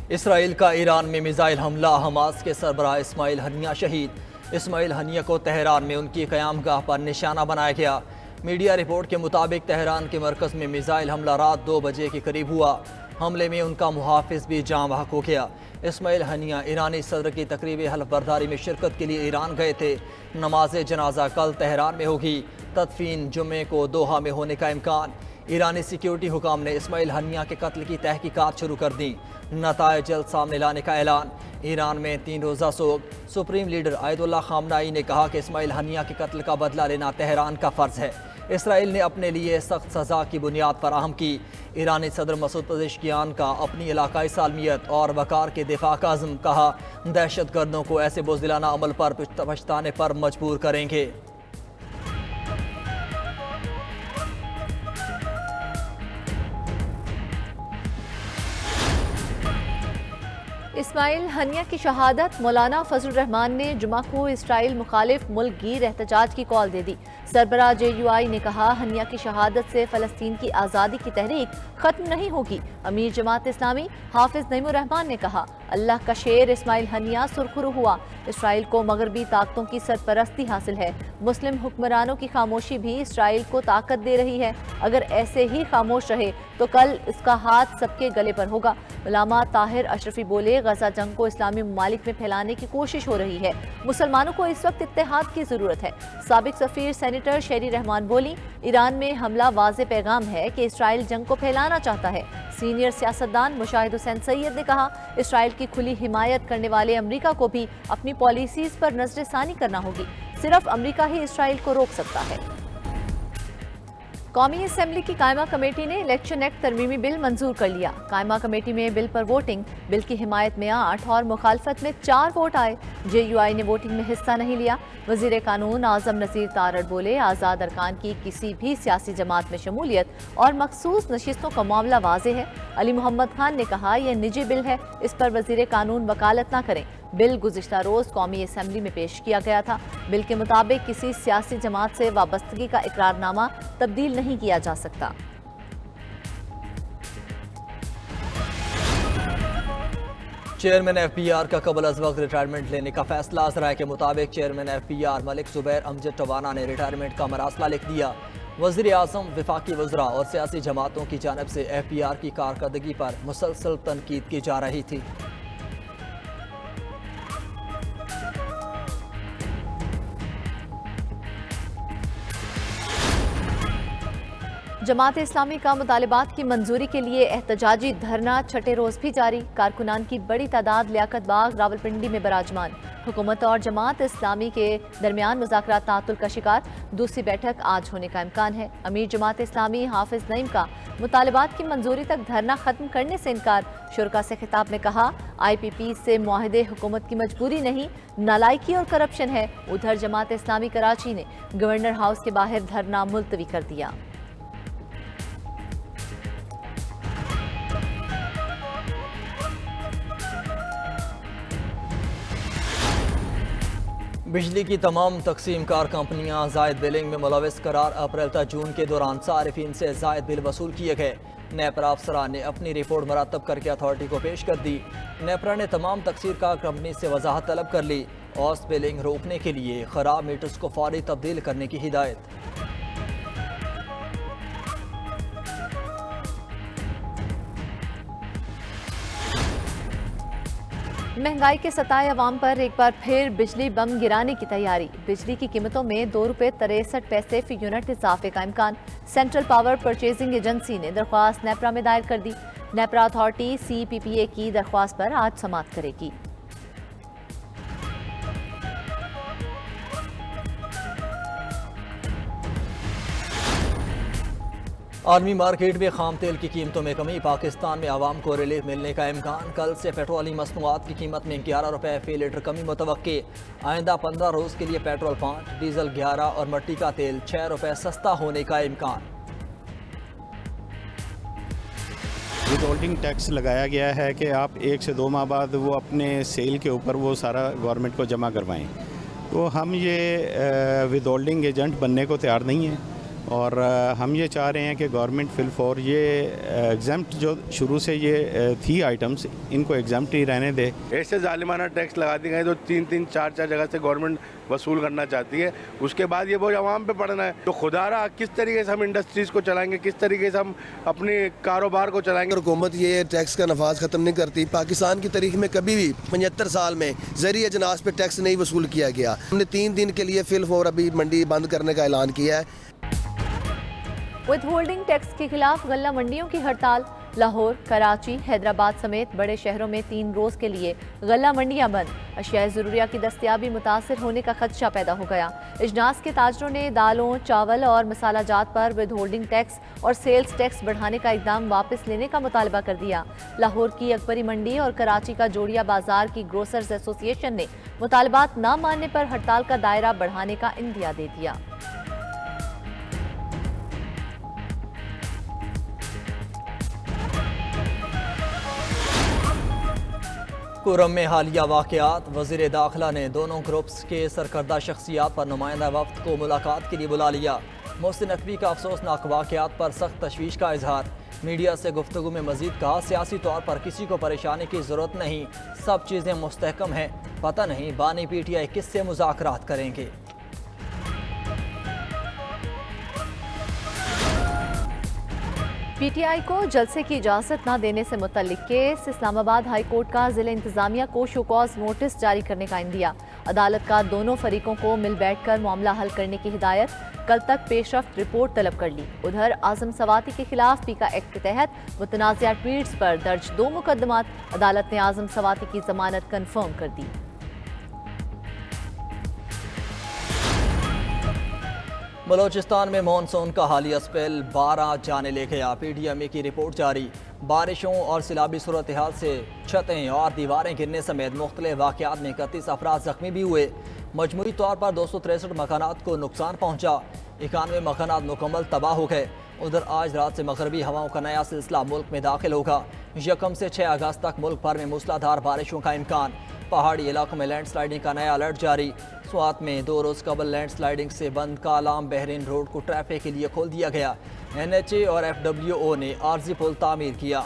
اسرائیل کا ایران میں میزائل حملہ، حماس کے سربراہ اسماعیل ہنیہ شہید۔ اسماعیل ہنیہ کو تہران میں ان کی قیام گاہ پر نشانہ بنایا گیا۔ میڈیا رپورٹ کے مطابق تہران کے مرکز میں میزائل حملہ رات 2 بجے کے قریب ہوا۔ حملے میں ان کا محافظ بھی جاں بحق ہو گیا۔ اسماعیل ہنیہ ایرانی صدر کی تقریب حلف برداری میں شرکت کے لیے ایران گئے تھے۔ نماز جنازہ کل تہران میں ہوگی، تدفین جمعے کو دوحہ میں ہونے کا امکان۔ ایرانی سیکیورٹی حکام نے اسماعیل ہنیہ کے قتل کی تحقیقات شروع کر دیں۔ نتائج جلد سامنے لانے کا اعلان۔ ایران میں 3 روزہ سوگ۔ سپریم لیڈر آیت اللہ خامنائی نے کہا کہ اسماعیل ہنیہ کے قتل کا بدلہ لینا تہران کا فرض ہے۔ اسرائیل نے اپنے لیے سخت سزا کی بنیاد فراہم کی۔ ایرانی صدر مسعود پزشکیان کا اپنی علاقائی سالمیت اور وقار کے دفاع کا عزم، کہا دہشت گردوں کو ایسے بزدلانہ عمل پر پچھتانے پر مجبور کریں گے۔ اسماعیل ہنیہ کی شہادت۔ مولانا فضل الرحمان نے جمعہ کو اسرائیل مخالف ملک گیر احتجاج کی کال دے دی۔ سربراہ JUI نے کہا ہنیہ کی شہادت سے فلسطین کی آزادی کی تحریک ختم نہیں ہوگی۔ امیر جماعت اسلامی حافظ نعیم الرحمان نے کہا اللہ کا شیر اسماعیل ہنیہ سرخرو ہوا۔ اسرائیل کو مغربی طاقتوں کی سرپرستی حاصل ہے۔ مسلم حکمرانوں کی خاموشی بھی اسرائیل کو طاقت دے رہی ہے۔ اگر ایسے ہی خاموش رہے تو کل اس کا ہاتھ سب کے گلے پر ہوگا۔ علامہ طاہر اشرفی بولے غزہ جنگ کو اسلامی ممالک میں پھیلانے کی کوشش ہو رہی ہے۔ مسلمانوں کو اس وقت اتحاد کی ضرورت ہے۔ سابق سفیر سینیٹر شیری رحمان بولی ایران میں حملہ واضح پیغام ہے کہ اسرائیل جنگ کو پھیلانا چاہتا ہے۔ سینئر سیاستدان مشاہد حسین سید نے کہا اسرائیل کی کھلی حمایت کرنے والے امریکہ کو بھی اپنی پالیسیز پر نظر ثانی کرنا ہوگی۔ صرف امریکہ ہی اسرائیل کو روک سکتا ہے۔ قومی اسمبلی کی قائمہ کمیٹی نے الیکشن ایکٹ ترمیمی بل منظور کر لیا۔ قائمہ کمیٹی میں بل پر ووٹنگ، بل کی حمایت میں 8 اور مخالفت میں 4 ووٹ آئے۔ JUI نے ووٹنگ میں حصہ نہیں لیا۔ وزیر قانون اعظم نذیر تارڑ بولے آزاد ارکان کی کسی بھی سیاسی جماعت میں شمولیت اور مخصوص نشستوں کا معاملہ واضح ہے۔ علی محمد خان نے کہا یہ نجی بل ہے، اس پر وزیر قانون وکالت نہ کریں۔ بل گزشتہ روز قومی اسمبلی میں پیش کیا گیا تھا۔ بل کے مطابق کسی سیاسی جماعت سے وابستگی کا اقرار نامہ تبدیل نہیں کیا جا سکتا۔ چیئرمین FBR کا قبل از وقت ریٹائرمنٹ لینے کا فیصلہ۔ ذرائع کے مطابق چیئرمین FBR ملک زبیر امجد ٹوانا نے ریٹائرمنٹ کا مراسلہ لکھ دیا۔ وزیر اعظم، وفاقی وزراء اور سیاسی جماعتوں کی جانب سے FBR کی کارکردگی پر مسلسل تنقید کی جا رہی تھی۔ جماعت اسلامی کا مطالبات کی منظوری کے لیے احتجاجی دھرنا 6 روز بھی جاری۔ کارکنان کی بڑی تعداد لیاقت باغ راولپنڈی میں براجمان۔ حکومت اور جماعت اسلامی کے درمیان مذاکرات تعطل کا شکار۔ دوسری بیٹھک آج ہونے کا امکان ہے۔ امیر جماعت اسلامی حافظ نعیم کا مطالبات کی منظوری تک دھرنا ختم کرنے سے انکار۔ شرکاء سے خطاب میں کہا IPP سے معاہدے حکومت کی مجبوری نہیں، نالائکی اور کرپشن ہے۔ ادھر جماعت اسلامی کراچی نے گورنر ہاؤس کے باہر دھرنا ملتوی کر دیا۔ بجلی کی تمام تقسیم کار کمپنیاں زائد بلنگ میں ملوث قرار۔ اپریل تا جون کے دوران صارفین سے زائد بل وصول کیے گئے۔ نیپرا افسران نے اپنی رپورٹ مرتب کر کے اتھارٹی کو پیش کر دی۔ نیپرا نے تمام تقسیم کار کمپنی سے وضاحت طلب کر لی۔ اوس بلنگ روکنے کے لیے خراب میٹرز کو فوری تبدیل کرنے کی ہدایت۔ مہنگائی کے ستائے عوام پر ایک بار پھر بجلی بم گرانے کی تیاری۔ بجلی کی قیمتوں میں 2 روپے 63 پیسے فی یونٹ اضافے کا امکان۔ سینٹرل پاور پرچیزنگ ایجنسی نے درخواست نیپرا میں دائر کر دی۔ نیپرا اتھارٹی CPPA کی درخواست پر آج سماعت کرے گی۔ عالمی مارکیٹ میں خام تیل کی قیمتوں میں کمی۔ پاکستان میں عوام کو ریلیف ملنے کا امکان۔ کل سے پیٹرولیم مصنوعات کی قیمت میں 11 روپے فی لیٹر کمی متوقع۔ آئندہ 15 روز کے لیے پیٹرول 5، ڈیزل 11 اور مٹی کا تیل 6 روپے سستا ہونے کا امکان۔ ود ہولڈنگ ٹیکس لگایا گیا ہے کہ آپ 1 سے 2 ماہ بعد وہ اپنے سیل کے اوپر وہ سارا گورنمنٹ کو جمع کروائیں۔ تو ہم یہ ود ہولڈنگ ایجنٹ بننے کو تیار نہیں ہیں۔ اور ہم یہ چاہ رہے ہیں کہ گورنمنٹ فی الفور یہ ایگزمپٹ جو شروع سے یہ تھی آئٹمس ان کو ایگزمپٹ ہی رہنے دے. ایسے ظالمانہ ٹیکس لگا دی گئے تو 3-3 4-4 جگہ سے گورنمنٹ وصول کرنا چاہتی ہے. اس کے بعد یہ بوجھ عوام پہ پڑنا ہے. تو خدا رہا کس طریقے سے ہم انڈسٹریز کو چلائیں گے, کس طریقے سے ہم اپنے کاروبار کو چلائیں گے. حکومت یہ ٹیکس کا نفاذ ختم نہیں کرتی. پاکستان کی تاریخ میں کبھی بھی 75 سال میں زرعی اجناس پہ ٹیکس نہیں وصول کیا گیا. ہم نے 3 دن کے لیے فی الفور ابھی منڈی بند کرنے کا اعلان کیا ہے. وتھ ہولڈنگ ٹیکس کے خلاف غلہ منڈیوں کی ہڑتال. لاہور، کراچی، حیدرآباد سمیت بڑے شہروں میں 3 روز کے لیے غلہ منڈیاں بند. اشیاء ضروریہ کی دستیابی متاثر ہونے کا خدشہ پیدا ہو گیا. اجناس کے تاجروں نے دالوں، چاول اور مسالہ جات پر ود ہولڈنگ ٹیکس اور سیلز ٹیکس بڑھانے کا اقدام واپس لینے کا مطالبہ کر دیا. لاہور کی اکبری منڈی اور کراچی کا جوڑیہ بازار کی گروسرز ایسوسی ایشن نے مطالبات نہ ماننے پر ہڑتال کا دائرہ بڑھانے کا عندیہ دے دیا. کرم میں حالیہ واقعات. وزیر داخلہ نے دونوں گروپس کے سرکردہ شخصیات پر نمائندہ وفد کو ملاقات کے لیے بلا لیا. محسن نقوی کا افسوسناک واقعات پر سخت تشویش کا اظہار. میڈیا سے گفتگو میں مزید کہا سیاسی طور پر کسی کو پریشانی کی ضرورت نہیں, سب چیزیں مستحکم ہیں. پتہ نہیں بانی پی ٹی آئی کس سے مذاکرات کریں گے. پی ٹی آئی کو جلسے کی اجازت نہ دینے سے متعلق کیس. اسلام آباد ہائی کورٹ کا ضلع انتظامیہ کو شو کاز نوٹس جاری کرنے کا عندیہ. عدالت کا دونوں فریقوں کو مل بیٹھ کر معاملہ حل کرنے کی ہدایت. کل تک پیش رفت رپورٹ طلب کر لی. ادھر اعظم سواتی کے خلاف پیکا ایکٹ کے تحت متنازعہ ٹویٹس پر درج 2 مقدمات. عدالت نے اعظم سواتی کی ضمانت کنفرم کر دی. بلوچستان میں مانسون کا حالیہ اسپیل 12 جانے لے گیا. پی ڈی ایم اے کی رپورٹ جاری. بارشوں اور سیلابی صورتحال سے چھتیں اور دیواریں گرنے سمیت مختلف واقعات میں 31 افراد زخمی بھی ہوئے. مجموعی طور پر 263 مکانات کو نقصان پہنچا. 91 مکانات مکمل تباہ ہو گئے. ادھر آج رات سے مغربی ہواؤں کا نیا سلسلہ ملک میں داخل ہوگا. 1 سے 6 اگست تک ملک بھر میں موسلادھار بارشوں کا امکان. پہاڑی علاقوں میں لینڈ سلائیڈنگ کا نیا الرٹ جاری. سوات میں 2 روز قبل لینڈ سلائیڈنگ سے بند کالام بحرین روڈ کو ٹریفک کے لیے کھول دیا گیا. NHA اور FWO نے عارضی پل تعمیر کیا.